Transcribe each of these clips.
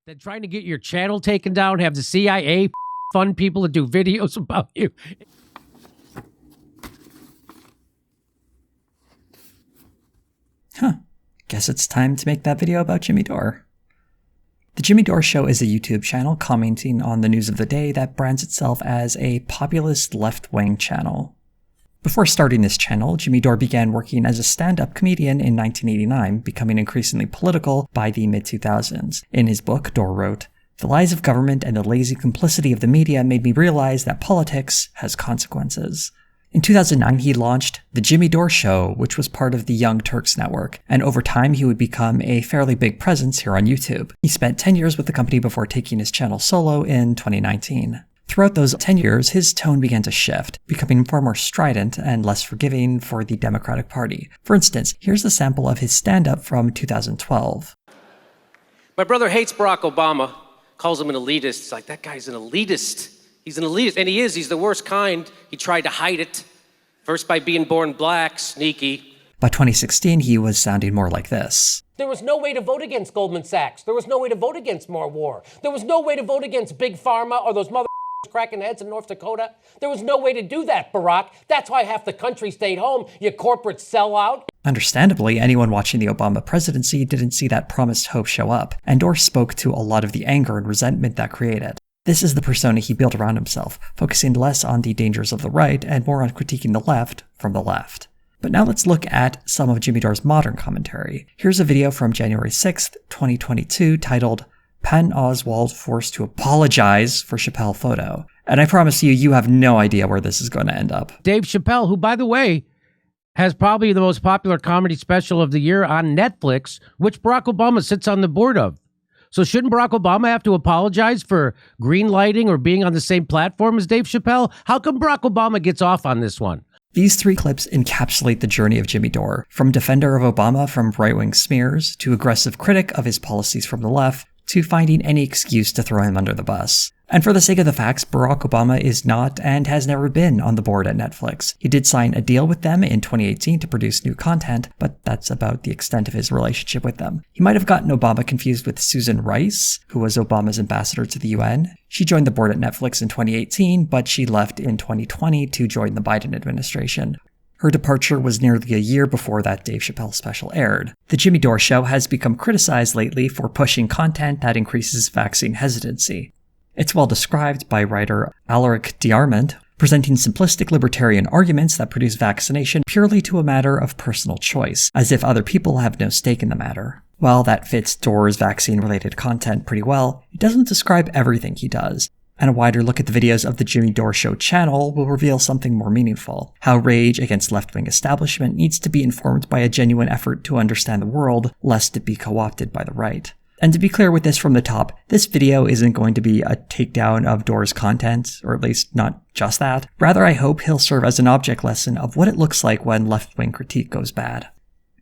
than trying to get your channel taken down, have the CIA fund people to do videos about you. Guess it's time to make that video about Jimmy Dore. The Jimmy Dore Show is a YouTube channel commenting on the news of the day that brands itself as a populist left-wing channel. Before starting this channel, Jimmy Dore began working as a stand-up comedian in 1989, becoming increasingly political by the mid-2000s. In his book, Dore wrote, "The lies of government and the lazy complicity of the media made me realize that politics has consequences." In 2009, he launched The Jimmy Dore Show, which was part of the Young Turks network, and over time he would become a fairly big presence here on YouTube. He spent 10 years with the company before taking his channel solo in 2019. Throughout those 10 years, his tone began to shift, becoming far more strident and less forgiving for the Democratic Party. For instance, here's a sample of his stand-up from 2012. My brother hates Barack Obama, calls him an elitist. It's like, that guy's an elitist. He's an elitist, and he is. He's the worst kind. He tried to hide it, first by being born black, sneaky. By 2016, he was sounding more like this. There was no way to vote against Goldman Sachs. There was no way to vote against more war. There was no way to vote against Big Pharma or those cracking heads in North Dakota. There was no way to do that, Barack. That's why half the country stayed home, you corporate sellout. Understandably, anyone watching the Obama presidency didn't see that promised hope show up, and Dore spoke to a lot of the anger and resentment that created. This is the persona he built around himself, focusing less on the dangers of the right and more on critiquing the left from the left. But now let's look at some of Jimmy Dore's modern commentary. Here's a video from January 6th, 2022 titled, "Patton Oswalt Forced to Apologize for Chappelle Photo." And I promise you, you have no idea where this is going to end up. Dave Chappelle, who, by the way, has probably the most popular comedy special of the year on Netflix, which Barack Obama sits on the board of. So shouldn't Barack Obama have to apologize for greenlighting or being on the same platform as Dave Chappelle? How come Barack Obama gets off on this one? These three clips encapsulate the journey of Jimmy Dore, from defender of Obama from right-wing smears, to aggressive critic of his policies from the left, to finding any excuse to throw him under the bus. And for the sake of the facts, Barack Obama is not and has never been on the board at Netflix. He did sign a deal with them in 2018 to produce new content, but that's about the extent of his relationship with them. He might have gotten Obama confused with Susan Rice, who was Obama's ambassador to the UN. She joined the board at Netflix in 2018, but she left in 2020 to join the Biden administration. Her departure was nearly a year before that Dave Chappelle special aired. The Jimmy Dore Show has become criticized lately for pushing content that increases vaccine hesitancy. It's well described by writer Alaric Diarmid, presenting simplistic libertarian arguments that produce vaccination purely to a matter of personal choice, as if other people have no stake in the matter. While that fits Dore's vaccine-related content pretty well, it doesn't describe everything he does. And a wider look at the videos of the Jimmy Dore Show channel will reveal something more meaningful: how rage against left-wing establishment needs to be informed by a genuine effort to understand the world, lest it be co-opted by the right. And to be clear with this from the top, this video isn't going to be a takedown of Dore's content, or at least not just that. Rather, I hope he'll serve as an object lesson of what it looks like when left-wing critique goes bad.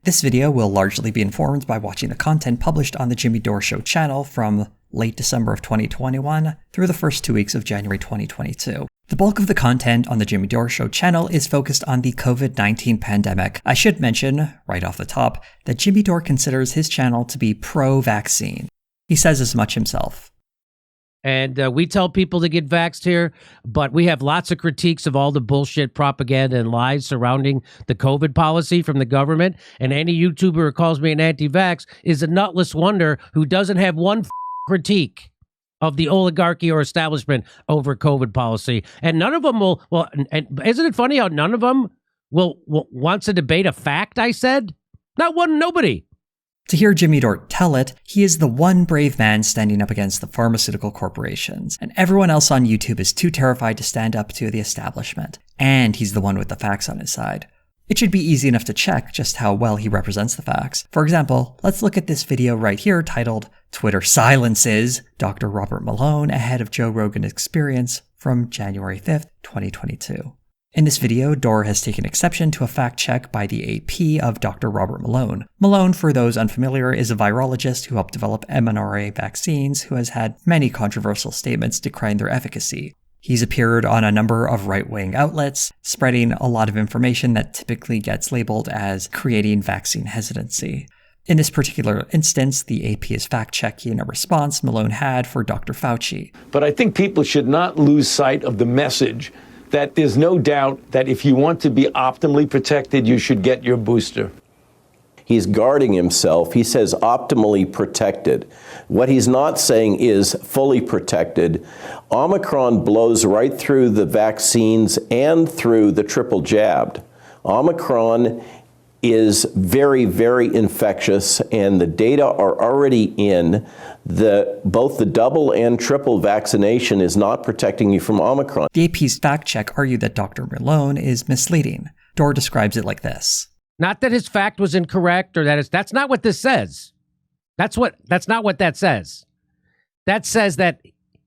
This video will largely be informed by watching the content published on the Jimmy Dore Show channel from late December of 2021 through the first 2 weeks of January 2022. The bulk of the content on the Jimmy Dore Show channel is focused on the COVID-19 pandemic. I should mention, right off the top, that Jimmy Dore considers his channel to be pro-vaccine. He says as much himself. And we tell people to get vaxxed here, but we have lots of critiques of all the bullshit propaganda and lies surrounding the COVID policy from the government. And any YouTuber who calls me an anti-vax is a nutless wonder who doesn't have one critique of the oligarchy or establishment over COVID policy. And none of them will, and isn't it funny how none of them will wants to debate a fact I said? Not one, nobody. To hear Jimmy Dore tell it, he is the one brave man standing up against the pharmaceutical corporations, and everyone else on YouTube is too terrified to stand up to the establishment. And he's the one with the facts on his side. It should be easy enough to check just how well he represents the facts. For example, let's look at this video right here titled, "Twitter Silences Dr. Robert Malone Ahead of Joe Rogan Experience" from January 5th, 2022. In this video, Dore has taken exception to a fact check by the AP of Dr. Robert Malone. Malone, for those unfamiliar, is a virologist who helped develop mRNA vaccines who has had many controversial statements decrying their efficacy. He's appeared on a number of right-wing outlets, spreading a lot of information that typically gets labeled as creating vaccine hesitancy. In this particular instance, the AP is fact-checking a response Malone had for Dr. Fauci. But I think people should not lose sight of the message that there's no doubt that if you want to be optimally protected, you should get your booster. He's guarding himself. He says optimally protected. What he's not saying is fully protected. Omicron blows right through the vaccines and through the triple jabbed. Omicron is very, very infectious, and the data are already in. Both the double and triple vaccination is not protecting you from Omicron. The AP's fact check argued that Dr. Malone is misleading. Dore describes it like this. Not that his fact was incorrect or that's not what this says. That's not what that says. That says that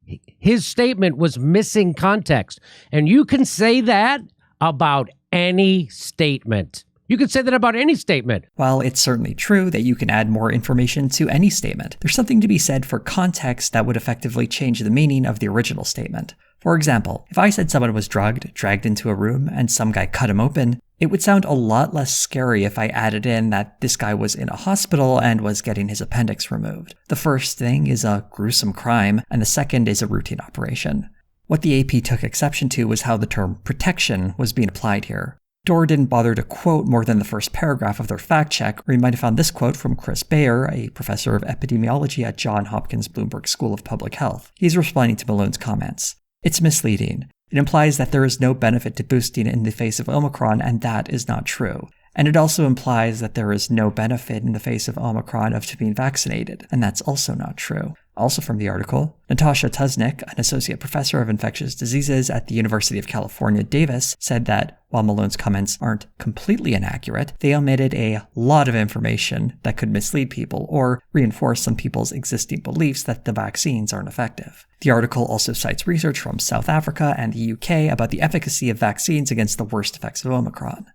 his statement was missing context. And you can say that about any statement. You can say that about any statement. While it's certainly true that you can add more information to any statement, there's something to be said for context that would effectively change the meaning of the original statement. For example, if I said someone was drugged, dragged into a room, and some guy cut him open, it would sound a lot less scary if I added in that this guy was in a hospital and was getting his appendix removed. The first thing is a gruesome crime, and the second is a routine operation. What the AP took exception to was how the term protection was being applied here. Dore didn't bother to quote more than the first paragraph of their fact check, or you might have found this quote from Chris Bayer, a professor of epidemiology at Johns Hopkins Bloomberg School of Public Health. He's responding to Malone's comments. It's misleading. It implies that there is no benefit to boosting in the face of Omicron, and that is not true. And it also implies that there is no benefit in the face of Omicron of being vaccinated, and that's also not true. Also from the article, Natasha Tuznik, an associate professor of infectious diseases at the University of California, Davis, said that while Malone's comments aren't completely inaccurate, they omitted a lot of information that could mislead people or reinforce some people's existing beliefs that the vaccines aren't effective. The article also cites research from South Africa and the UK about the efficacy of vaccines against the worst effects of Omicron.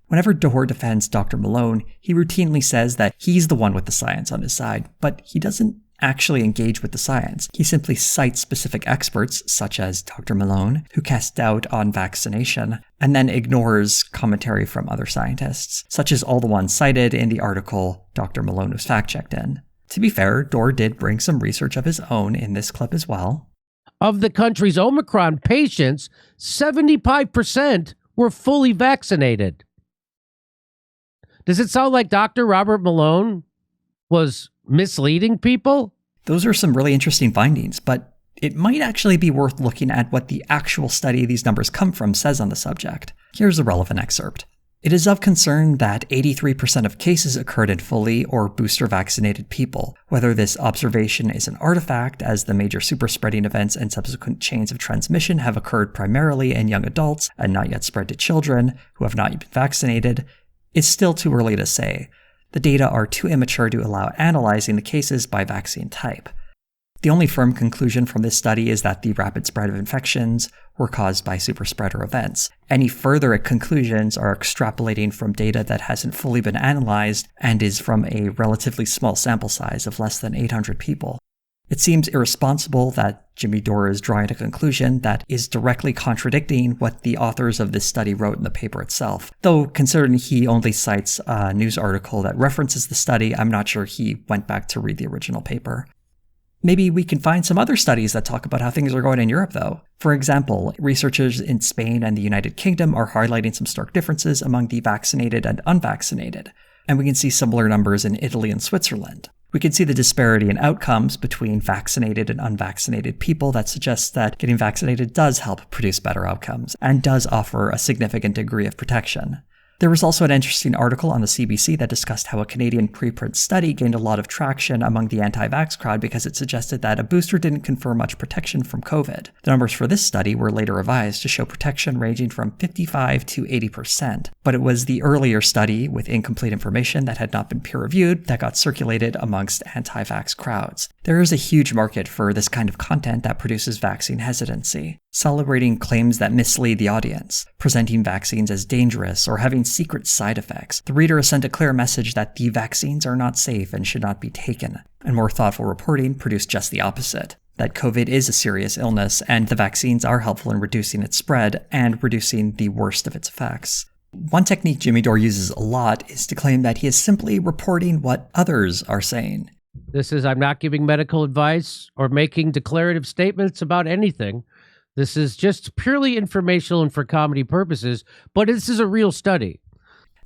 Whenever Dore defends Dr. Malone, he routinely says that he's the one with the science on his side, but he doesn't actually engage with the science. He simply cites specific experts, such as Dr. Malone, who cast doubt on vaccination, and then ignores commentary from other scientists, such as all the ones cited in the article Dr. Malone was fact-checked in. To be fair, Dore did bring some research of his own in this clip as well. Of the country's Omicron patients, 75% were fully vaccinated. Does it sound like Dr. Robert Malone was misleading people? Those are some really interesting findings, but it might actually be worth looking at what the actual study these numbers come from says on the subject. Here's a relevant excerpt. It is of concern that 83% of cases occurred in fully or booster vaccinated people. Whether this observation is an artifact, as the major superspreading events and subsequent chains of transmission have occurred primarily in young adults and not yet spread to children who have not yet been vaccinated, is still too early to say. The data are too immature to allow analyzing the cases by vaccine type. The only firm conclusion from this study is that the rapid spread of infections were caused by superspreader events. Any further conclusions are extrapolating from data that hasn't fully been analyzed and is from a relatively small sample size of less than 800 people. It seems irresponsible that Jimmy Dore is drawing a conclusion that is directly contradicting what the authors of this study wrote in the paper itself. Though, considering he only cites a news article that references the study, I'm not sure he went back to read the original paper. Maybe we can find some other studies that talk about how things are going in Europe, though. For example, researchers in Spain and the United Kingdom are highlighting some stark differences among the vaccinated and unvaccinated, and we can see similar numbers in Italy and Switzerland. We can see the disparity in outcomes between vaccinated and unvaccinated people that suggests that getting vaccinated does help produce better outcomes and does offer a significant degree of protection. There was also an interesting article on the CBC that discussed how a Canadian preprint study gained a lot of traction among the anti-vax crowd because it suggested that a booster didn't confer much protection from COVID. The numbers for this study were later revised to show protection ranging from 55 to 80%, but it was the earlier study with incomplete information that had not been peer-reviewed that got circulated amongst anti-vax crowds. There is a huge market for this kind of content that produces vaccine hesitancy, celebrating claims that mislead the audience, presenting vaccines as dangerous, or having secret side effects. The reader is sent a clear message that the vaccines are not safe and should not be taken, and more thoughtful reporting produced just the opposite, that COVID is a serious illness and the vaccines are helpful in reducing its spread and reducing the worst of its effects. One technique Jimmy Dore uses a lot is to claim that he is simply reporting what others are saying. I'm not giving medical advice or making declarative statements about anything. This is just purely informational and for comedy purposes, but this is a real study.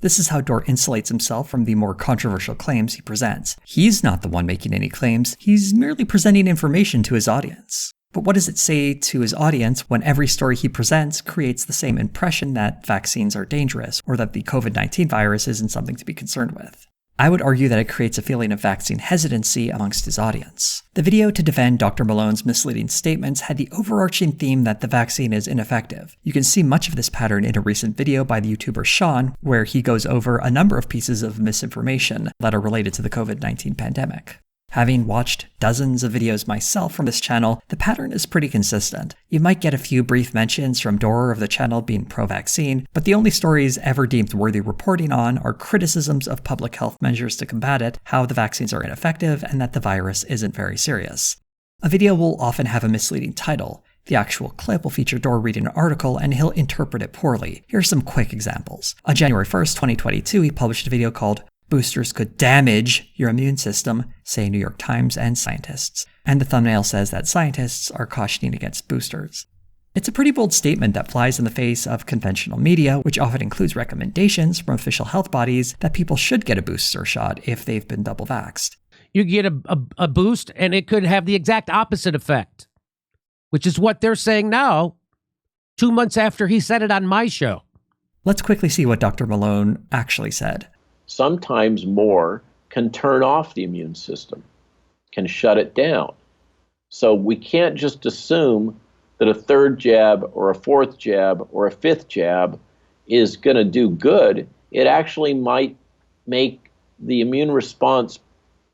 This is how Dore insulates himself from the more controversial claims he presents. He's not the one making any claims, he's merely presenting information to his audience. But what does it say to his audience when every story he presents creates the same impression that vaccines are dangerous or that the COVID-19 virus isn't something to be concerned with? I would argue that it creates a feeling of vaccine hesitancy amongst his audience. The video to defend Dr. Malone's misleading statements had the overarching theme that the vaccine is ineffective. You can see much of this pattern in a recent video by the YouTuber Sean, where he goes over a number of pieces of misinformation that are related to the COVID-19 pandemic. Having watched dozens of videos myself from this channel, the pattern is pretty consistent. You might get a few brief mentions from Dore of the channel being pro-vaccine, but the only stories ever deemed worthy reporting on are criticisms of public health measures to combat it, how the vaccines are ineffective, and that the virus isn't very serious. A video will often have a misleading title. The actual clip will feature Dore reading an article and he'll interpret it poorly. Here are some quick examples. On January 1st, 2022, he published a video called "Boosters could damage your immune system," say New York Times and scientists. And the thumbnail says that scientists are cautioning against boosters. It's a pretty bold statement that flies in the face of conventional media, which often includes recommendations from official health bodies that people should get a booster shot if they've been double vaxxed. You get a boost and it could have the exact opposite effect, which is what they're saying now, 2 months after he said it on my show. Let's quickly see what Dr. Malone actually said. Sometimes more can turn off the immune system, can shut it down. So we can't just assume that a third jab or a fourth jab or a fifth jab is going to do good. It actually might make the immune response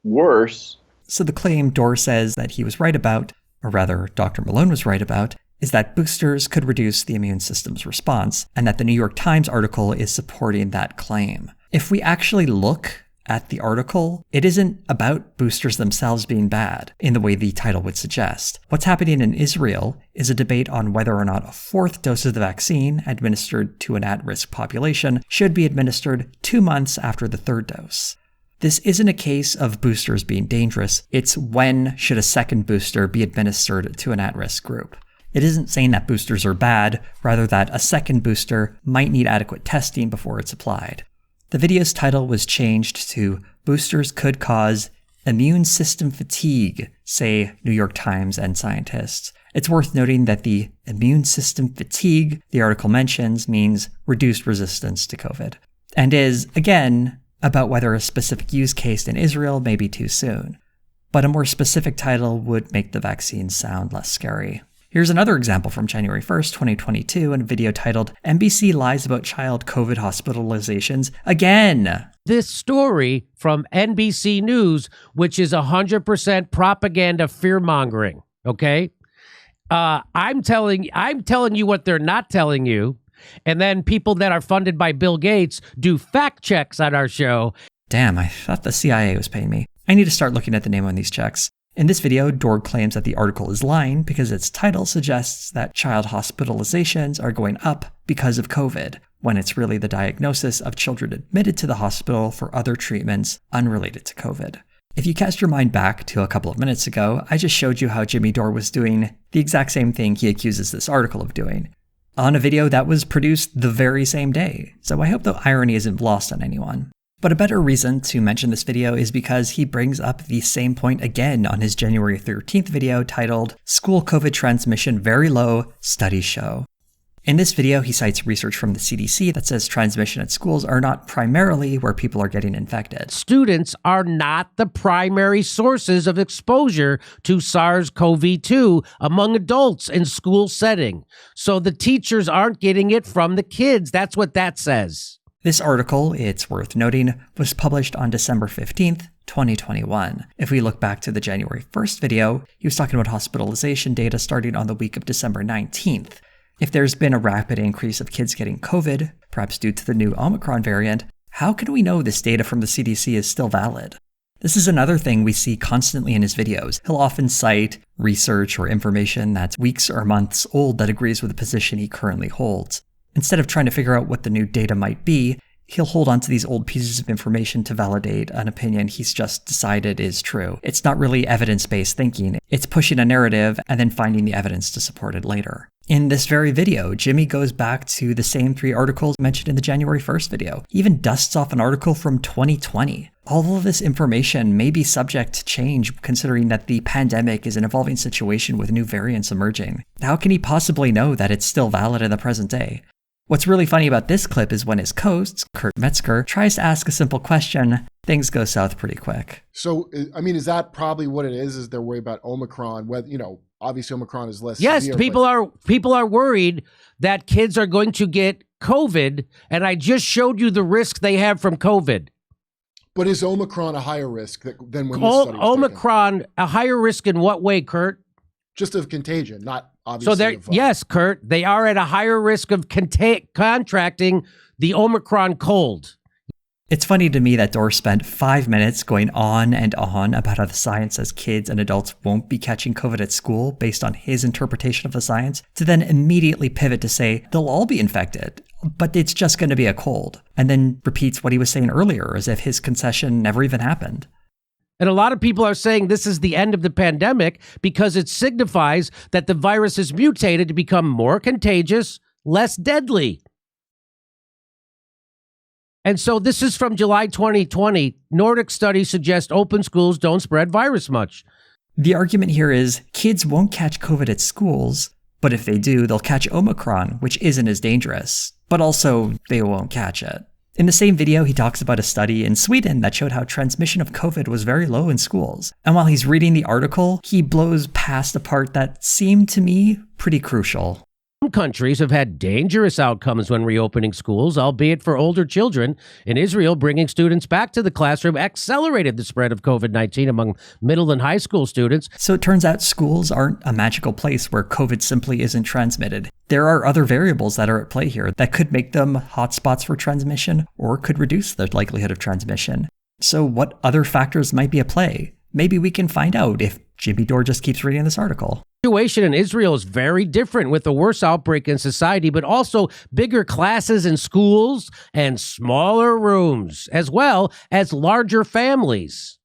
worse. So the claim Dore says that he was right about, or rather Dr. Malone was right about, is that boosters could reduce the immune system's response, and that the New York Times article is supporting that claim. If we actually look at the article, it isn't about boosters themselves being bad in the way the title would suggest. What's happening in Israel is a debate on whether or not a fourth dose of the vaccine administered to an at-risk population should be administered 2 months after the third dose. This isn't a case of boosters being dangerous, it's when should a second booster be administered to an at-risk group. It isn't saying that boosters are bad, rather that a second booster might need adequate testing before it's applied. The video's title was changed to "Boosters Could Cause Immune System Fatigue," say New York Times and scientists. It's worth noting that the immune system fatigue the article mentions means reduced resistance to COVID, and is, again, about whether a specific use case in Israel may be too soon. But a more specific title would make the vaccine sound less scary. Here's another example from January 1st, 2022, in a video titled "NBC Lies About Child COVID Hospitalizations Again." This story from NBC News, which is 100% propaganda fear-mongering, okay? I'm telling you what they're not telling you, and then people that are funded by Bill Gates do fact checks on our show. Damn, I thought the CIA was paying me. I need to start looking at the name on these checks. In this video, Dore claims that the article is lying because its title suggests that child hospitalizations are going up because of COVID, when it's really the diagnosis of children admitted to the hospital for other treatments unrelated to COVID. If you cast your mind back to a couple of minutes ago, I just showed you how Jimmy Dore was doing the exact same thing he accuses this article of doing, on a video that was produced the very same day, so I hope the irony isn't lost on anyone. But a better reason to mention this video is because he brings up the same point again on his January 13th video titled "School COVID Transmission Very Low, Studies Show." In this video, he cites research from the CDC that says transmission at schools are not primarily where people are getting infected. Students are not the primary sources of exposure to SARS-CoV-2 among adults in school setting. So the teachers aren't getting it from the kids. That's what that says. This article, it's worth noting, was published on December 15th, 2021. If we look back to the January 1st video, he was talking about hospitalization data starting on the week of December 19th. If there's been a rapid increase of kids getting COVID, perhaps due to the new Omicron variant, how can we know this data from the CDC is still valid? This is another thing we see constantly in his videos. He'll often cite research or information that's weeks or months old that agrees with the position he currently holds. Instead of trying to figure out what the new data might be, he'll hold on to these old pieces of information to validate an opinion he's just decided is true. It's not really evidence-based thinking. It's pushing a narrative and then finding the evidence to support it later. In this very video, Jimmy goes back to the same 3 articles mentioned in the January 1st video. He even dusts off an article from 2020. All of this information may be subject to change considering that the pandemic is an evolving situation with new variants emerging. How can he possibly know that it's still valid in the present day? What's really funny about this clip is when his host, Kurt Metzger, tries to ask a simple question, things go south pretty quick. So, I mean, is that probably what it is their worry about Omicron? Whether, obviously Omicron is less Yes, severe, people are worried that kids are going to get COVID, and I just showed you the risk they have from COVID. But is Omicron a higher risk than when this study was Omicron, taken? A higher risk in what way, Kurt? Just of contagion, not obviously. So yes, Kurt, they are at a higher risk of contracting the Omicron cold. It's funny to me that Dore spent 5 minutes going on and on about how the science says kids and adults won't be catching COVID at school based on his interpretation of the science, to then immediately pivot to say they'll all be infected, but it's just going to be a cold, and then repeats what he was saying earlier as if his concession never even happened. And a lot of people are saying this is the end of the pandemic because it signifies that the virus has mutated to become more contagious, less deadly. And so this is from July 2020. Nordic studies suggest open schools don't spread virus much. The argument here is kids won't catch COVID at schools, but if they do, they'll catch Omicron, which isn't as dangerous, but also they won't catch it. In the same video, he talks about a study in Sweden that showed how transmission of COVID was very low in schools. And while he's reading the article, he blows past a part that seemed to me pretty crucial. Some countries have had dangerous outcomes when reopening schools, albeit for older children. In Israel, bringing students back to the classroom accelerated the spread of COVID-19 among middle and high school students. So it turns out schools aren't a magical place where COVID simply isn't transmitted. There are other variables that are at play here that could make them hotspots for transmission or could reduce the likelihood of transmission. So what other factors might be at play? Maybe we can find out if Jimmy Dore just keeps reading this article. The situation in Israel is very different with a worse outbreak in society, but also bigger classes in schools and smaller rooms, as well as larger families.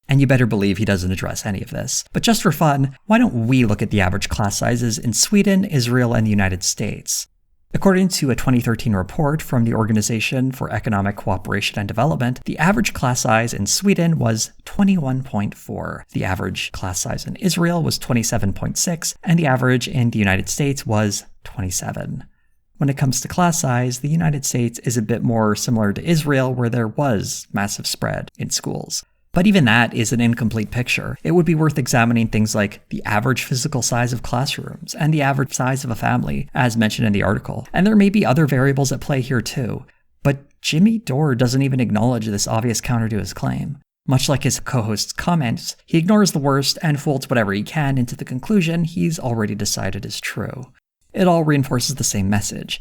And you better believe he doesn't address any of this. But just for fun, why don't we look at the average class sizes in Sweden, Israel, and the United States? According to a 2013 report from the Organization for Economic Cooperation and Development, the average class size in Sweden was 21.4. The average class size in Israel was 27.6, and the average in the United States was 27. When it comes to class size, the United States is a bit more similar to Israel, where there was massive spread in schools. But even that is an incomplete picture. It would be worth examining things like the average physical size of classrooms and the average size of a family, as mentioned in the article. And there may be other variables at play here too. But Jimmy Dore doesn't even acknowledge this obvious counter to his claim. Much like his co-host's comments, he ignores the worst and folds whatever he can into the conclusion he's already decided is true. It all reinforces the same message.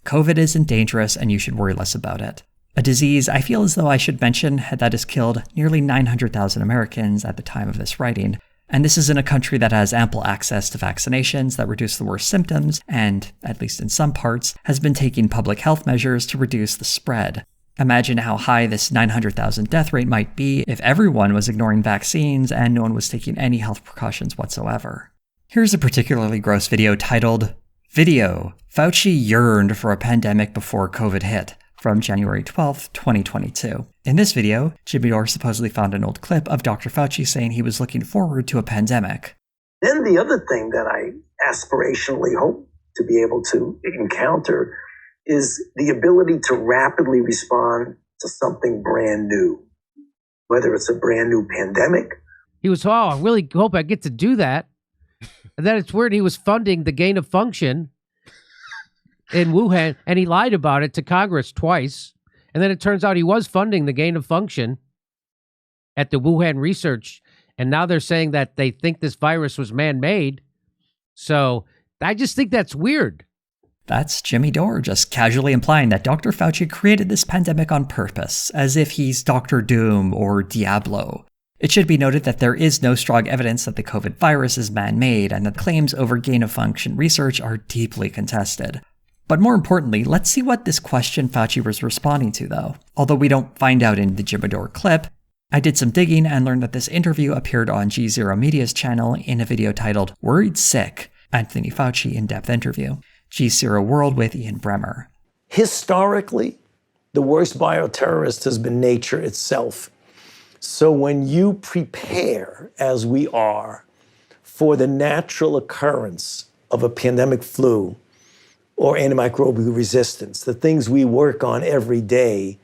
COVID isn't dangerous and you should worry less about it. A disease I feel as though I should mention that has killed nearly 900,000 Americans at the time of this writing. And this is in a country that has ample access to vaccinations that reduce the worst symptoms and, at least in some parts, has been taking public health measures to reduce the spread. Imagine how high this 900,000 death rate might be if everyone was ignoring vaccines and no one was taking any health precautions whatsoever. Here's a particularly gross video titled, Video, Fauci Yearned for a Pandemic Before COVID Hit, from January 12th, 2022. In this video, Jimmy Dore supposedly found an old clip of Dr. Fauci saying he was looking forward to a pandemic. Then the other thing that I aspirationally hope to be able to encounter is the ability to rapidly respond to something brand new, whether it's a brand new pandemic. He was, I really hope I get to do that. And then it's weird he was funding the gain of function in Wuhan, and he lied about it to Congress twice. And then it turns out he was funding the gain of function at the Wuhan research. And now they're saying that they think this virus was man-made. So I just think that's weird. That's Jimmy Dore just casually implying that Dr. Fauci created this pandemic on purpose, as if he's Dr. Doom or Diablo. It should be noted that there is no strong evidence that the COVID virus is man-made, and that claims over gain-of-function research are deeply contested. But more importantly, let's see what this question Fauci was responding to, though. Although we don't find out in the Jimmy Dore clip, I did some digging and learned that this interview appeared on G0 Media's channel in a video titled Worried Sick, Anthony Fauci in-depth interview, G0 World with Ian Bremmer. Historically, the worst bioterrorist has been nature itself. So when you prepare, as we are, for the natural occurrence of a pandemic flu or antimicrobial resistance, the things we work on every day,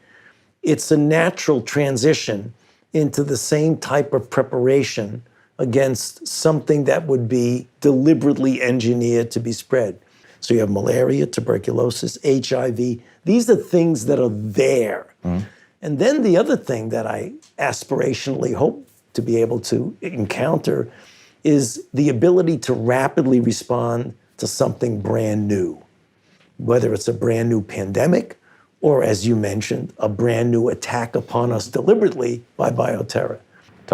it's a natural transition into the same type of preparation against something that would be deliberately engineered to be spread. So you have malaria, tuberculosis, HIV. These are things that are there. And then the other thing that I aspirationally hope to be able to encounter is the ability to rapidly respond to something brand new, whether it's a brand new pandemic or, as you mentioned, a brand new attack upon us deliberately by bioterror.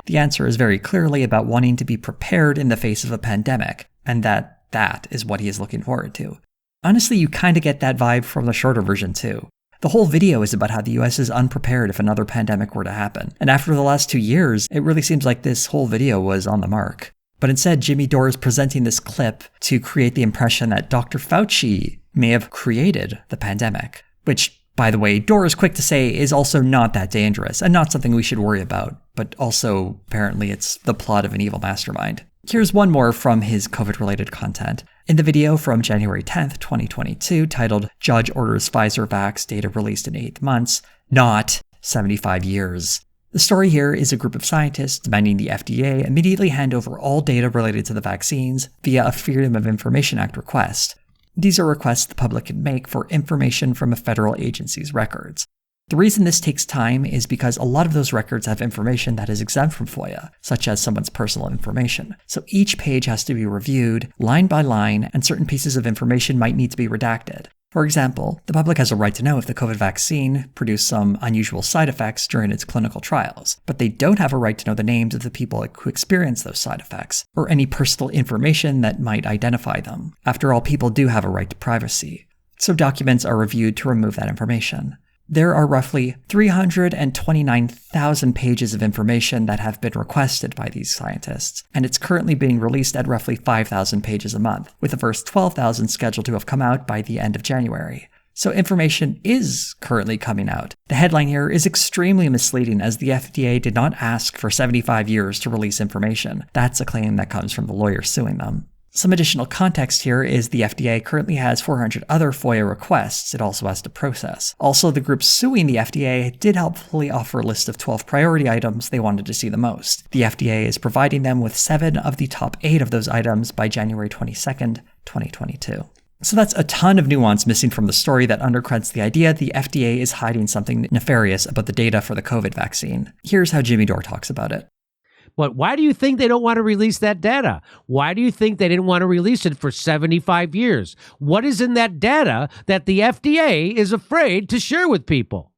The answer is very clearly about wanting to be prepared in the face of a pandemic, and that is what he is looking forward to. Honestly, you kind of get that vibe from the shorter version too. The whole video is about how the US is unprepared if another pandemic were to happen. And after the last 2 years, it really seems like this whole video was on the mark. But instead, Jimmy Dore is presenting this clip to create the impression that Dr. Fauci may have created the pandemic. Which, by the way, Dore is quick to say is also not that dangerous and not something we should worry about. But also, apparently, it's the plot of an evil mastermind. Here's one more from his COVID-related content. In the video from January 10th, 2022, titled Judge Orders Pfizer Vax Data Released in 8 Months, Not 75 Years. The story here is a group of scientists demanding the FDA immediately hand over all data related to the vaccines via a Freedom of Information Act request. These are requests the public can make for information from a federal agency's records. The reason this takes time is because a lot of those records have information that is exempt from FOIA, such as someone's personal information. So each page has to be reviewed line by line, and certain pieces of information might need to be redacted. For example, the public has a right to know if the COVID vaccine produced some unusual side effects during its clinical trials, but they don't have a right to know the names of the people who experienced those side effects, or any personal information that might identify them. After all, people do have a right to privacy. So documents are reviewed to remove that information. There are roughly 329,000 pages of information that have been requested by these scientists, and it's currently being released at roughly 5,000 pages a month, with the first 12,000 scheduled to have come out by the end of January. So information is currently coming out. The headline here is extremely misleading, as the FDA did not ask for 75 years to release information. That's a claim that comes from the lawyers suing them. Some additional context here is the FDA currently has 400 other FOIA requests it also has to process. Also, the group suing the FDA did helpfully offer a list of 12 priority items they wanted to see the most. The FDA is providing them with 7 of the top 8 of those items by January 22nd, 2022. So that's a ton of nuance missing from the story that undercuts the idea the FDA is hiding something nefarious about the data for the COVID vaccine. Here's how Jimmy Dore talks about it. But why do you think they don't want to release that data? Why do you think they didn't want to release it for 75 years? What is in that data that the FDA is afraid to share with people?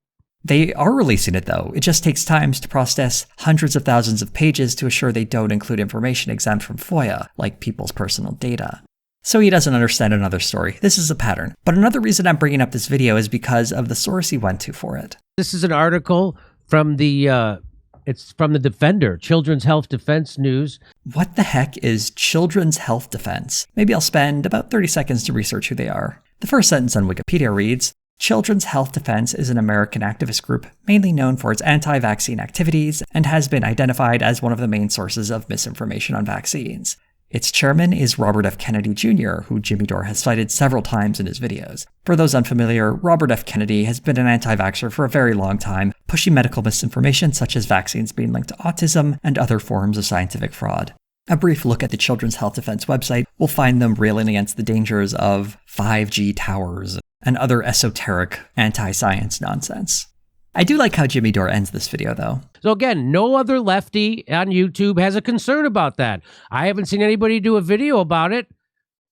They are releasing it, though. It just takes time to process hundreds of thousands of pages to assure they don't include information exempt from FOIA, like people's personal data. So he doesn't understand another story. This is a pattern. But another reason I'm bringing up this video is because of the source he went to for it. This is an article from it's from the Defender, Children's Health Defense News. What the heck is Children's Health Defense? Maybe I'll spend about 30 seconds to research who they are. The first sentence on Wikipedia reads, Children's Health Defense is an American activist group mainly known for its anti-vaccine activities and has been identified as one of the main sources of misinformation on vaccines. Its chairman is Robert F. Kennedy Jr., who Jimmy Dore has cited several times in his videos. For those unfamiliar, Robert F. Kennedy has been an anti-vaxxer for a very long time, pushing medical misinformation such as vaccines being linked to autism and other forms of scientific fraud. A brief look at the Children's Health Defense website will find them railing against the dangers of 5G towers and other esoteric anti-science nonsense. I do like how Jimmy Dore ends this video, though. So again, no other lefty on YouTube has a concern about that. I haven't seen anybody do a video about it.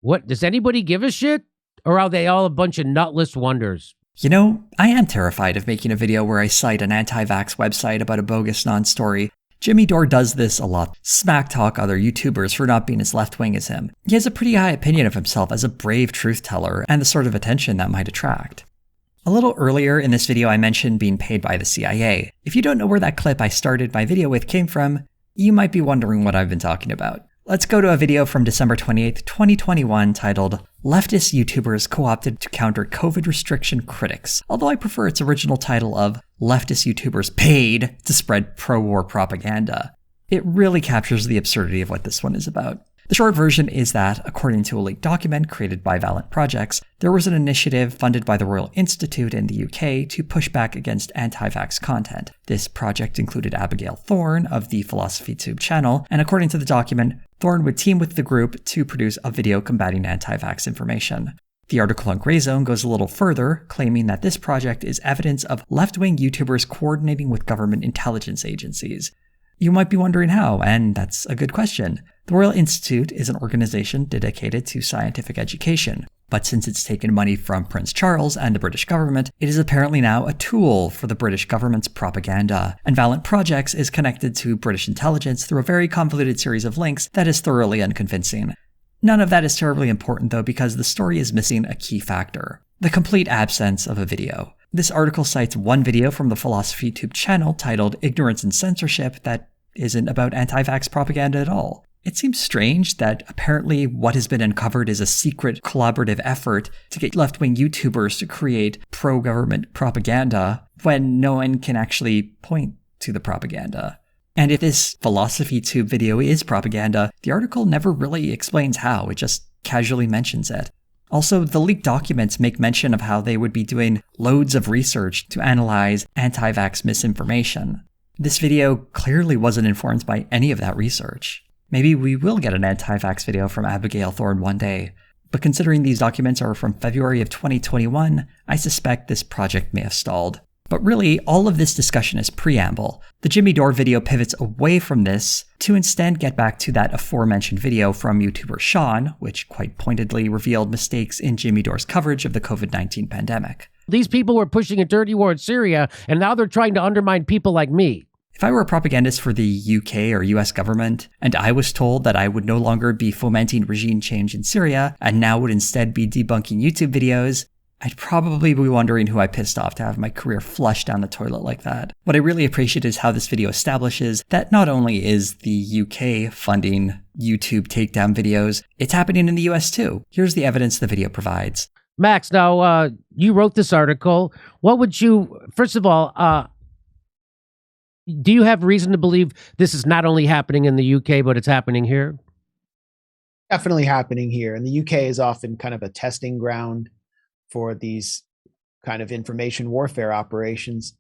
What, does anybody give a shit? Or are they all a bunch of nutless wonders? You know, I am terrified of making a video where I cite an anti-vax website about a bogus non-story Jimmy Dore does this a lot, smack talk other YouTubers for not being as left-wing as him. He has a pretty high opinion of himself as a brave truth teller and the sort of attention that might attract. A little earlier in this video I mentioned being paid by the CIA. If you don't know where that clip I started my video with came from, you might be wondering what I've been talking about. Let's go to a video from December 28th, 2021 titled Leftist YouTubers Co-opted to Counter COVID Restriction Critics, although I prefer its original title of Leftist YouTubers Paid to Spread Pro-War Propaganda. It really captures the absurdity of what this one is about. The short version is that, according to a leaked document created by Valiant Projects, there was an initiative funded by the Royal Institute in the UK to push back against anti-vax content. This project included Abigail Thorne of the Philosophy Tube channel, and according to the document, Thorne would team with the group to produce a video combating anti-vax information. The article on Grey Zone goes a little further, claiming that this project is evidence of left-wing YouTubers coordinating with government intelligence agencies. You might be wondering how, and that's a good question. The Royal Institute is an organization dedicated to scientific education, but since it's taken money from Prince Charles and the British government, it is apparently now a tool for the British government's propaganda, and Valiant Projects is connected to British intelligence through a very convoluted series of links that is thoroughly unconvincing. None of that is terribly important though, because the story is missing a key factor: the complete absence of a video. This article cites one video from the Philosophy Tube channel titled Ignorance and Censorship that isn't about anti-vax propaganda at all. It seems strange that apparently what has been uncovered is a secret collaborative effort to get left-wing YouTubers to create pro-government propaganda when no one can actually point to the propaganda. And if this Philosophy Tube video is propaganda, the article never really explains how, it just casually mentions it. Also, the leaked documents make mention of how they would be doing loads of research to analyze anti-vax misinformation. This video clearly wasn't informed by any of that research. Maybe we will get an anti-vax video from Abigail Thorne one day, but considering these documents are from February of 2021, I suspect this project may have stalled. But really, all of this discussion is preamble. The Jimmy Dore video pivots away from this to instead get back to that aforementioned video from YouTuber Sean, which quite pointedly revealed mistakes in Jimmy Dore's coverage of the COVID-19 pandemic. These people were pushing a dirty war in Syria, and now they're trying to undermine people like me. If I were a propagandist for the UK or US government, and I was told that I would no longer be fomenting regime change in Syria, and now would instead be debunking YouTube videos, I'd probably be wondering who I pissed off to have my career flushed down the toilet like that. What I really appreciate is how this video establishes that not only is the UK funding YouTube takedown videos, it's happening in the US too. Here's the evidence the video provides. Max, now, you wrote this article. What would you, first of all, do you have reason to believe this is not only happening in the UK, but it's happening here? Definitely happening here. And the UK is often kind of a testing ground for these kind of information warfare operations.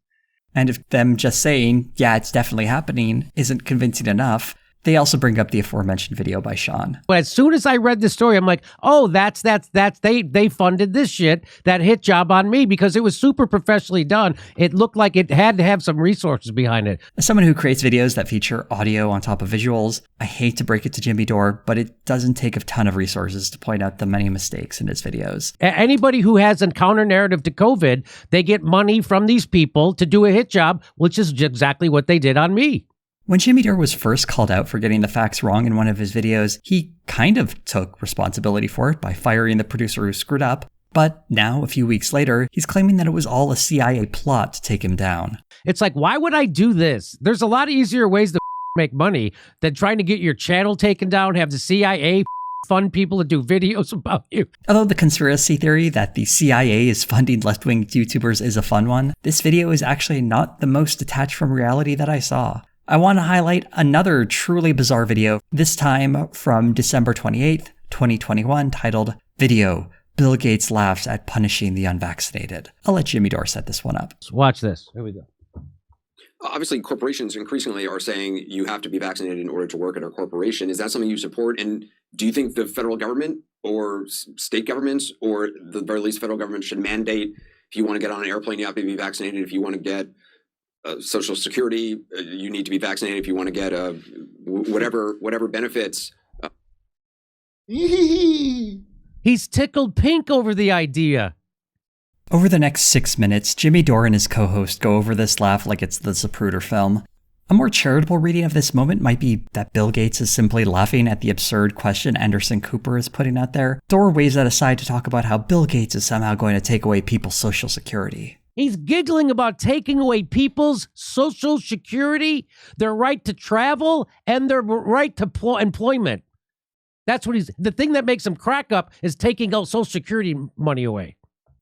And if them just saying, yeah, it's definitely happening, isn't convincing enough, they also bring up the aforementioned video by Sean. But as soon as I read the story, I'm like, oh, they funded this shit, that hit job on me, because it was super professionally done. It looked like it had to have some resources behind it. As someone who creates videos that feature audio on top of visuals, I hate to break it to Jimmy Dore, but it doesn't take a ton of resources to point out the many mistakes in his videos. Anybody who has a counter narrative to COVID, they get money from these people to do a hit job, which is exactly what they did on me. When Jimmy Dore was first called out for getting the facts wrong in one of his videos, he kind of took responsibility for it by firing the producer who screwed up. But now, a few weeks later, he's claiming that it was all a CIA plot to take him down. It's like, why would I do this? There's a lot easier ways to make money than trying to get your channel taken down, have the CIA fund people to do videos about you. Although the conspiracy theory that the CIA is funding left-wing YouTubers is a fun one, this video is actually not the most detached from reality that I saw. I want to highlight another truly bizarre video, this time from December 28th, 2021, titled Video, Bill Gates Laughs at Punishing the Unvaccinated. I'll let Jimmy Dore set this one up. Watch this. Here we go. Obviously, corporations increasingly are saying you have to be vaccinated in order to work at a corporation. Is that something you support? And do you think the federal government or state governments, or at the very least federal government, should mandate if you want to get on an airplane, you have to be vaccinated? If you want to get Social Security, you need to be vaccinated. If you want to get whatever benefits. He's tickled pink over the idea. Over the next 6 minutes, Jimmy Dore and his co-host go over this laugh like it's the Zapruder film. A more charitable reading of this moment might be that Bill Gates is simply laughing at the absurd question Anderson Cooper is putting out there. Dore waves that aside to talk about how Bill Gates is somehow going to take away people's social security. He's giggling about taking away people's social security, their right to travel, and their right to employment. That's what the thing that makes him crack up is taking out social security money away.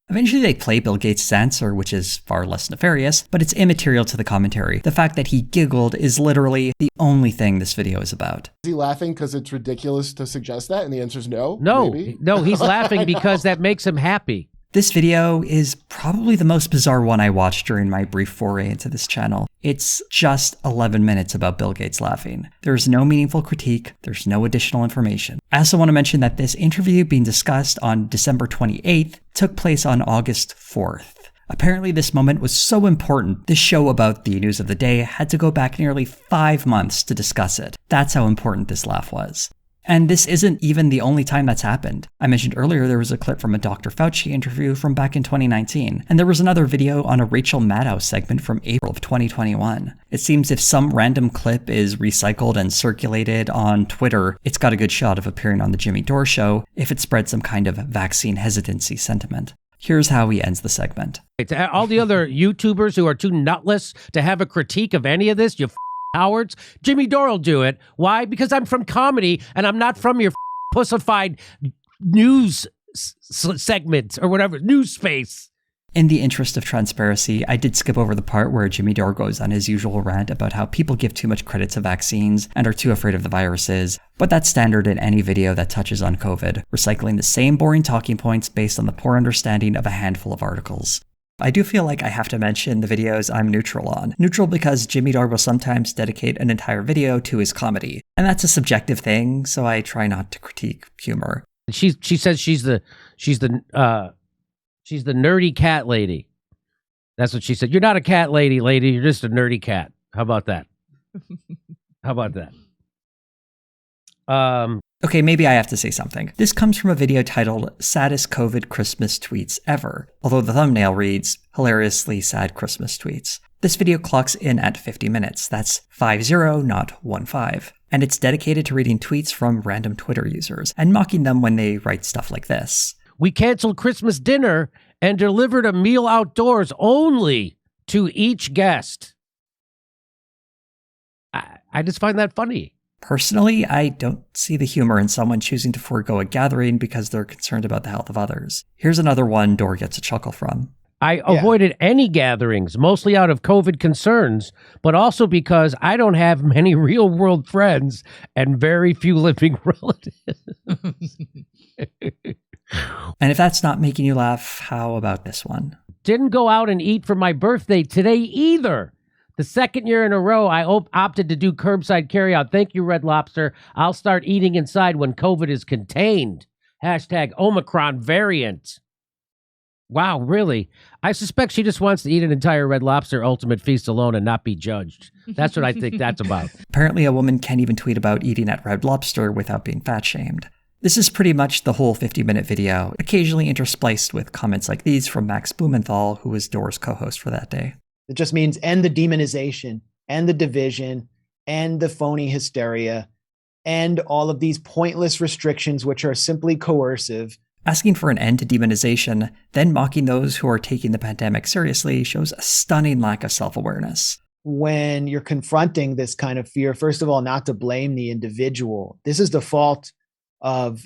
Eventually they play Bill Gates' answer, which is far less nefarious, but it's immaterial to the commentary. The fact that he giggled is literally the only thing this video is about. Is he laughing because it's ridiculous to suggest that? And the answer is no? No, maybe? no, he's laughing because that makes him happy. This video is probably the most bizarre one I watched during my brief foray into this channel. It's just 11 minutes about Bill Gates laughing. There's no meaningful critique, there's no additional information. I also want to mention that this interview being discussed on December 28th took place on August 4th. Apparently this moment was so important, this show about the news of the day had to go back nearly 5 months to discuss it. That's how important this laugh was. And this isn't even the only time that's happened. I mentioned earlier there was a clip from a Dr. Fauci interview from back in 2019, and there was another video on a Rachel Maddow segment from April of 2021. It seems if some random clip is recycled and circulated on Twitter, it's got a good shot of appearing on the Jimmy Dore show if it spreads some kind of vaccine hesitancy sentiment. Here's how he ends the segment. To all the other YouTubers who are too nutless to have a critique of any of this, you cowards, Jimmy Dore will do it. Why? Because I'm from comedy and I'm not from your pussified news segment or whatever, news space. In the interest of transparency, I did skip over the part where Jimmy Dore goes on his usual rant about how people give too much credit to vaccines and are too afraid of the viruses, but that's standard in any video that touches on COVID, recycling the same boring talking points based on the poor understanding of a handful of articles. I do feel like I have to mention the videos I'm neutral on. Neutral because Jimmy Dore will sometimes dedicate an entire video to his comedy. And that's a subjective thing, so I try not to critique humor. She says she's the nerdy cat lady. That's what she said. You're not a cat lady, you're just a nerdy cat. How about that? How about that? Okay, maybe I have to say something. This comes from a video titled Saddest COVID Christmas Tweets Ever, although the thumbnail reads, Hilariously Sad Christmas Tweets. This video clocks in at 50 minutes. That's 50, not 15. And it's dedicated to reading tweets from random Twitter users and mocking them when they write stuff like this. We canceled Christmas dinner and delivered a meal outdoors only to each guest. I just find that funny. Personally, I don't see the humor in someone choosing to forego a gathering because they're concerned about the health of others. Here's another one Dore gets a chuckle from. I avoided any gatherings, mostly out of COVID concerns, but also because I don't have many real-world friends and very few living relatives. And if that's not making you laugh, how about this one? Didn't go out and eat for my birthday today either. The second year in a row, I opted to do curbside carryout. Thank you, Red Lobster. I'll start eating inside when COVID is contained. Hashtag Omicron variant. Wow, really? I suspect she just wants to eat an entire Red Lobster Ultimate Feast alone and not be judged. That's what I think that's about. Apparently a woman can't even tweet about eating at Red Lobster without being fat-shamed. This is pretty much the whole 50-minute video, occasionally interspliced with comments like these from Max Blumenthal, who was Dore's co-host for that day. It just means end the demonization, end the division, end the phony hysteria, end all of these pointless restrictions which are simply coercive. Asking for an end to demonization, then mocking those who are taking the pandemic seriously shows a stunning lack of self-awareness. When you're confronting this kind of fear, first of all, not to blame the individual. This is the fault of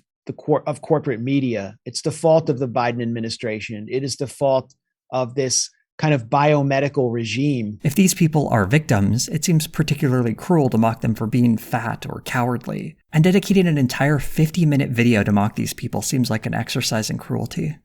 of corporate media. It's the fault of the Biden administration. It is the fault of this kind of biomedical regime. If these people are victims, it seems particularly cruel to mock them for being fat or cowardly. And dedicating an entire 50-minute video to mock these people seems like an exercise in cruelty.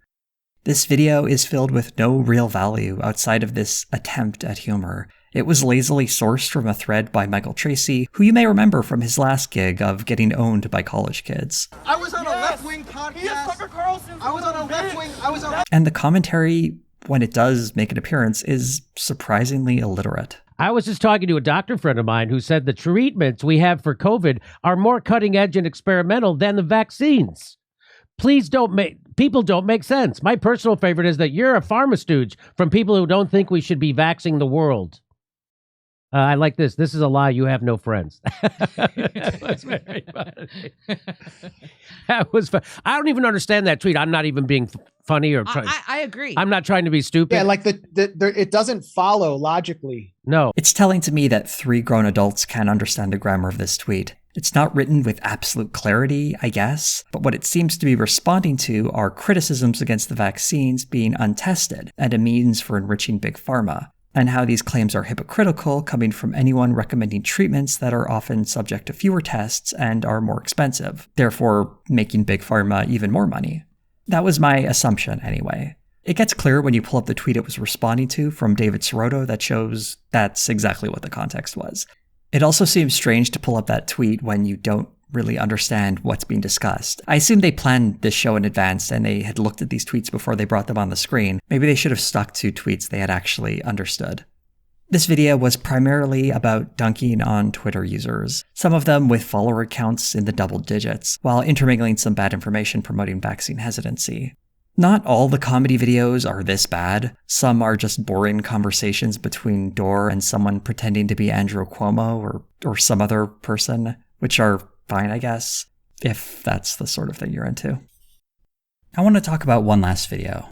This video is filled with no real value outside of this attempt at humor. It was lazily sourced from a thread by Michael Tracy, who you may remember from his last gig of getting owned by college kids. I was on a Leftwing podcast. I was on a Leftwing. And the commentary, when it does make an appearance, is surprisingly illiterate. I was just talking to a doctor friend of mine who said the treatments we have for COVID are more cutting edge and experimental than the vaccines. People don't make sense. My personal favorite is that you're a pharma stooge from people who don't think we should be vaxxing the world. I like this. This is a lie. You have no friends. That was very funny. That was fun. I don't even understand that tweet. I'm not even being funny or trying. I agree. I'm not trying to be stupid. Yeah, like it doesn't follow logically. No. It's telling to me that 3 grown adults can't understand the grammar of this tweet. It's not written with absolute clarity, I guess, but what it seems to be responding to are criticisms against the vaccines being untested and a means for enriching Big Pharma, and how these claims are hypocritical coming from anyone recommending treatments that are often subject to fewer tests and are more expensive, therefore making Big Pharma even more money. That was my assumption anyway. It gets clear when you pull up the tweet it was responding to from David Sirotto that shows that's exactly what the context was. It also seems strange to pull up that tweet when you don't really understand what's being discussed. I assume they planned this show in advance and they had looked at these tweets before they brought them on the screen. Maybe they should have stuck to tweets they had actually understood. This video was primarily about dunking on Twitter users, some of them with follower counts in the double digits, while intermingling some bad information promoting vaccine hesitancy. Not all the comedy videos are this bad. Some are just boring conversations between Dore and someone pretending to be Andrew Cuomo or some other person, which are fine, I guess, if that's the sort of thing you're into. I want to talk about one last video.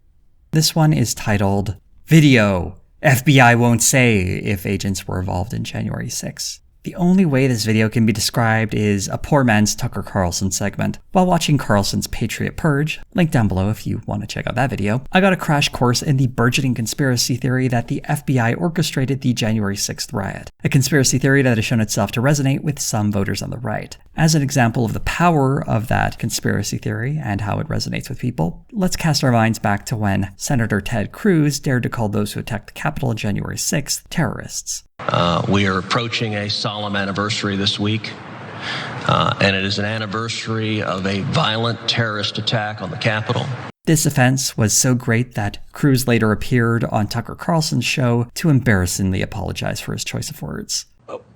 This one is titled, Video, FBI Won't Say If Agents Were Involved in January 6th. The only way this video can be described is a poor man's Tucker Carlson segment. While watching Carlson's Patriot Purge, link down below if you want to check out that video, I got a crash course in the burgeoning conspiracy theory that the FBI orchestrated the January 6th riot. A conspiracy theory that has shown itself to resonate with some voters on the right. As an example of the power of that conspiracy theory and how it resonates with people, let's cast our minds back to when Senator Ted Cruz dared to call those who attacked the Capitol on January 6th terrorists. We are approaching a solemn anniversary this week, and it is an anniversary of a violent terrorist attack on the Capitol. This offense was so great that Cruz later appeared on Tucker Carlson's show to embarrassingly apologize for his choice of words.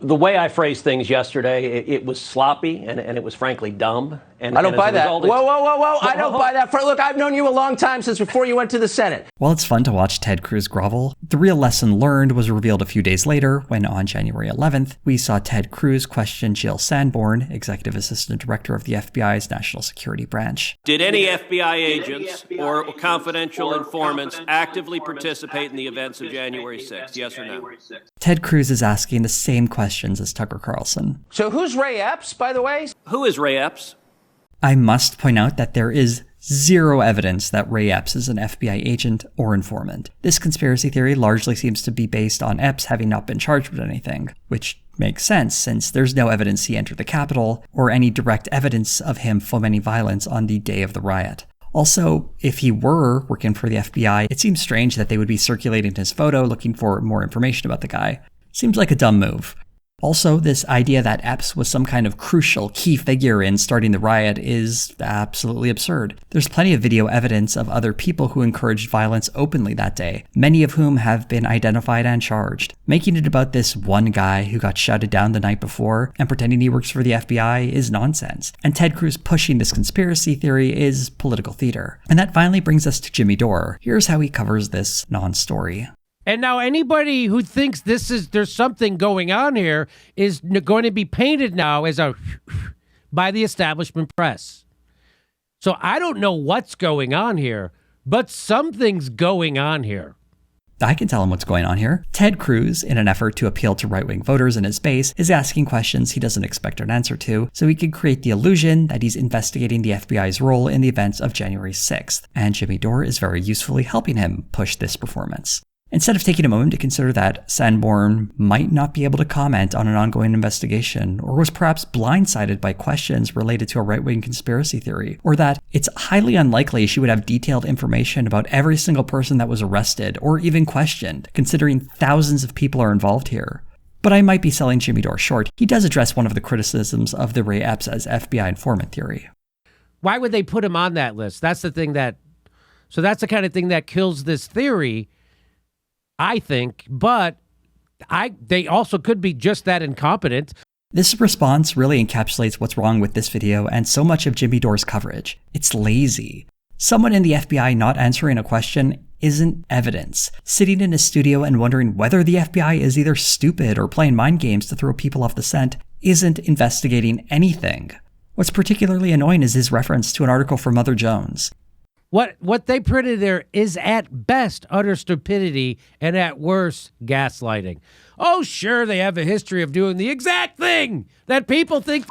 The way I phrased things yesterday, it was sloppy and it was frankly dumb. And I don't buy that. Whoa. I don't buy that. Look, I've known you a long time, since before you went to the Senate. While it's fun to watch Ted Cruz grovel, the real lesson learned was revealed a few days later when on January 11th, we saw Ted Cruz question Jill Sanborn, Executive Assistant Director of the FBI's National Security Branch. Did any FBI agents or confidential informants actively participate in the events of January 6th? Yes or no? Ted Cruz is asking the same questions as Tucker Carlson. So who's Ray Epps, by the way? Who is Ray Epps? I must point out that there is zero evidence that Ray Epps is an FBI agent or informant. This conspiracy theory largely seems to be based on Epps having not been charged with anything, which makes sense since there's no evidence he entered the Capitol or any direct evidence of him fomenting violence on the day of the riot. Also, if he were working for the FBI, it seems strange that they would be circulating his photo looking for more information about the guy. Seems like a dumb move. Also, this idea that Epps was some kind of crucial key figure in starting the riot is absolutely absurd. There's plenty of video evidence of other people who encouraged violence openly that day, many of whom have been identified and charged. Making it about this one guy who got shouted down the night before and pretending he works for the FBI is nonsense. And Ted Cruz pushing this conspiracy theory is political theater. And that finally brings us to Jimmy Dore. Here's how he covers this non-story. And now anybody who thinks there's something going on here is going to be painted now as by the establishment press. So I don't know what's going on here, but something's going on here. I can tell him what's going on here. Ted Cruz, in an effort to appeal to right-wing voters in his base, is asking questions he doesn't expect an answer to, so he can create the illusion that he's investigating the FBI's role in the events of January 6th. And Jimmy Dore is very usefully helping him push this performance. Instead of taking a moment to consider that Sanborn might not be able to comment on an ongoing investigation, or was perhaps blindsided by questions related to a right-wing conspiracy theory, or that it's highly unlikely she would have detailed information about every single person that was arrested or even questioned, considering thousands of people are involved here. But I might be selling Jimmy Dore short. He does address one of the criticisms of the Ray Epps as FBI informant theory. Why would they put him on that list? That's the thing so that's the kind of thing that kills this theory, I think, but they also could be just that incompetent. This response really encapsulates what's wrong with this video and so much of Jimmy Dore's coverage. It's lazy. Someone in the FBI not answering a question isn't evidence. Sitting in a studio and wondering whether the FBI is either stupid or playing mind games to throw people off the scent isn't investigating anything. What's particularly annoying is his reference to an article from Mother Jones. What they printed there is at best utter stupidity and at worst gaslighting. Oh, sure, they have a history of doing the exact thing that people think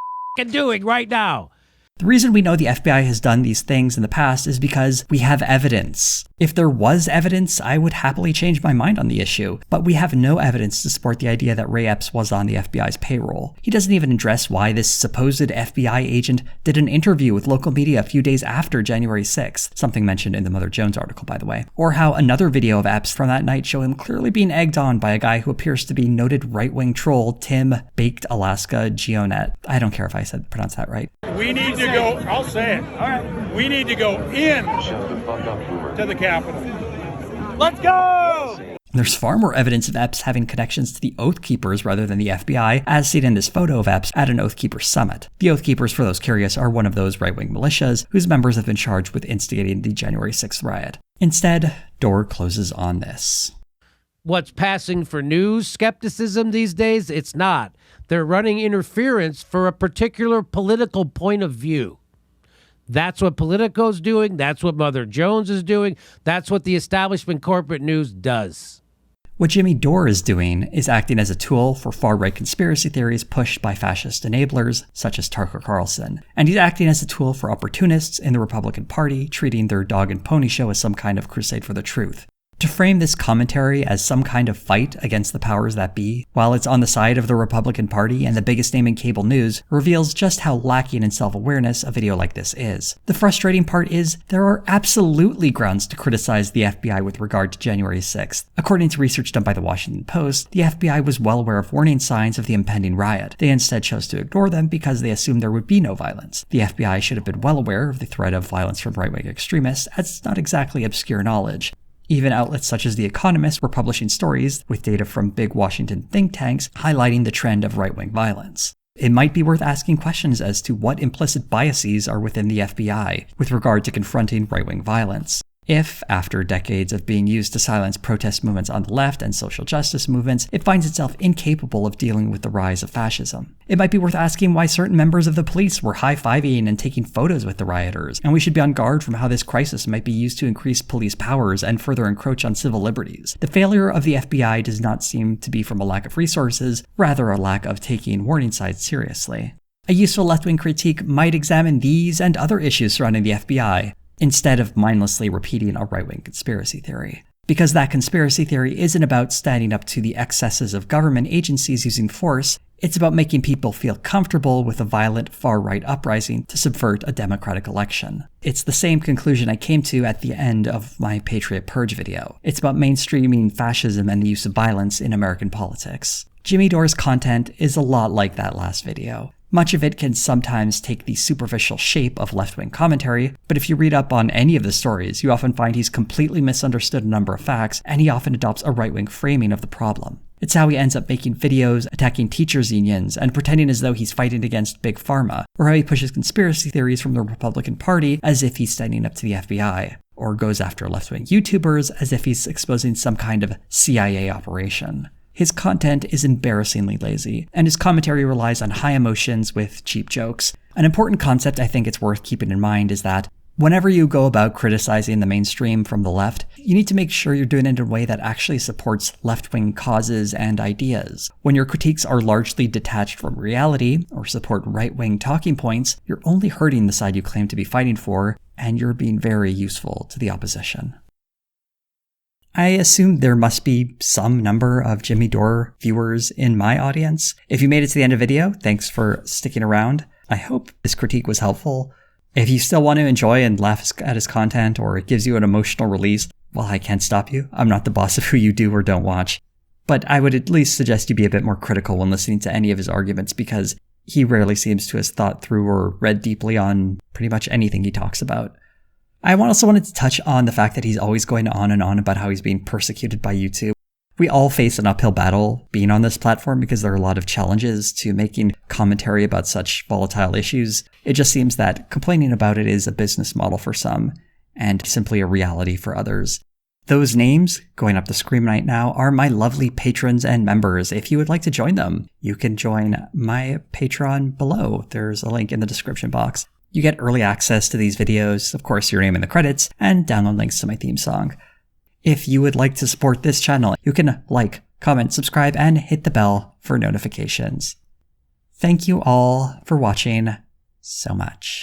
doing right now. The reason we know the FBI has done these things in the past is because we have evidence. If there was evidence, I would happily change my mind on the issue, but we have no evidence to support the idea that Ray Epps was on the FBI's payroll. He doesn't even address why this supposed FBI agent did an interview with local media a few days after January 6th, something mentioned in the Mother Jones article, by the way, or how another video of Epps from that night show him clearly being egged on by a guy who appears to be noted right-wing troll Tim Baked Alaska Gionet. I don't care if I pronounced that right. We need to go, I'll say it. All right. We need to go in to the Capitol. Let's go! There's far more evidence of Epps having connections to the Oath Keepers rather than the FBI, as seen in this photo of Epps at an Oath Keepers summit. The Oath Keepers, for those curious, are one of those right-wing militias whose members have been charged with instigating the January 6th riot. Instead, Dore closes on this. What's passing for news skepticism these days? It's not. They're running interference for a particular political point of view. That's what Politico's doing. That's what Mother Jones is doing. That's what the establishment corporate news does. What Jimmy Dore is doing is acting as a tool for far-right conspiracy theories pushed by fascist enablers, such as Tucker Carlson. And he's acting as a tool for opportunists in the Republican Party, treating their dog and pony show as some kind of crusade for the truth. To frame this commentary as some kind of fight against the powers that be, while it's on the side of the Republican Party and the biggest name in cable news, reveals just how lacking in self-awareness a video like this is. The frustrating part is, there are absolutely grounds to criticize the FBI with regard to January 6th. According to research done by the Washington Post, the FBI was well aware of warning signs of the impending riot. They instead chose to ignore them because they assumed there would be no violence. The FBI should have been well aware of the threat of violence from right-wing extremists, as it's not exactly obscure knowledge. Even outlets such as The Economist were publishing stories with data from big Washington think tanks highlighting the trend of right-wing violence. It might be worth asking questions as to what implicit biases are within the FBI with regard to confronting right-wing violence. If, after decades of being used to silence protest movements on the left and social justice movements, it finds itself incapable of dealing with the rise of fascism. It might be worth asking why certain members of the police were high-fiving and taking photos with the rioters, and we should be on guard from how this crisis might be used to increase police powers and further encroach on civil liberties. The failure of the FBI does not seem to be from a lack of resources, rather a lack of taking warning signs seriously. A useful left-wing critique might examine these and other issues surrounding the FBI, instead of mindlessly repeating a right-wing conspiracy theory. Because that conspiracy theory isn't about standing up to the excesses of government agencies using force, it's about making people feel comfortable with a violent far-right uprising to subvert a democratic election. It's the same conclusion I came to at the end of my Patriot Purge video. It's about mainstreaming fascism and the use of violence in American politics. Jimmy Dore's content is a lot like that last video. Much of it can sometimes take the superficial shape of left-wing commentary, but if you read up on any of the stories, you often find he's completely misunderstood a number of facts, and he often adopts a right-wing framing of the problem. It's how he ends up making videos attacking teachers' unions and pretending as though he's fighting against Big Pharma, or how he pushes conspiracy theories from the Republican Party as if he's standing up to the FBI, or goes after left-wing YouTubers as if he's exposing some kind of CIA operation. His content is embarrassingly lazy, and his commentary relies on high emotions with cheap jokes. An important concept I think it's worth keeping in mind is that whenever you go about criticizing the mainstream from the left, you need to make sure you're doing it in a way that actually supports left-wing causes and ideas. When your critiques are largely detached from reality, or support right-wing talking points, you're only hurting the side you claim to be fighting for, and you're being very useful to the opposition. I assume there must be some number of Jimmy Dore viewers in my audience. If you made it to the end of the video, thanks for sticking around. I hope this critique was helpful. If you still want to enjoy and laugh at his content, or it gives you an emotional release, well, I can't stop you. I'm not the boss of who you do or don't watch. But I would at least suggest you be a bit more critical when listening to any of his arguments, because he rarely seems to have thought through or read deeply on pretty much anything he talks about. I also wanted to touch on the fact that he's always going on and on about how he's being persecuted by YouTube. We all face an uphill battle being on this platform because there are a lot of challenges to making commentary about such volatile issues. It just seems that complaining about it is a business model for some, and simply a reality for others. Those names going up the screen right now are my lovely patrons and members. If you would like to join them, you can join my Patreon below. There's a link in the description box. You get early access to these videos, of course your name in the credits, and download links to my theme song. If you would like to support this channel, you can like, comment, subscribe, and hit the bell for notifications. Thank you all for watching so much.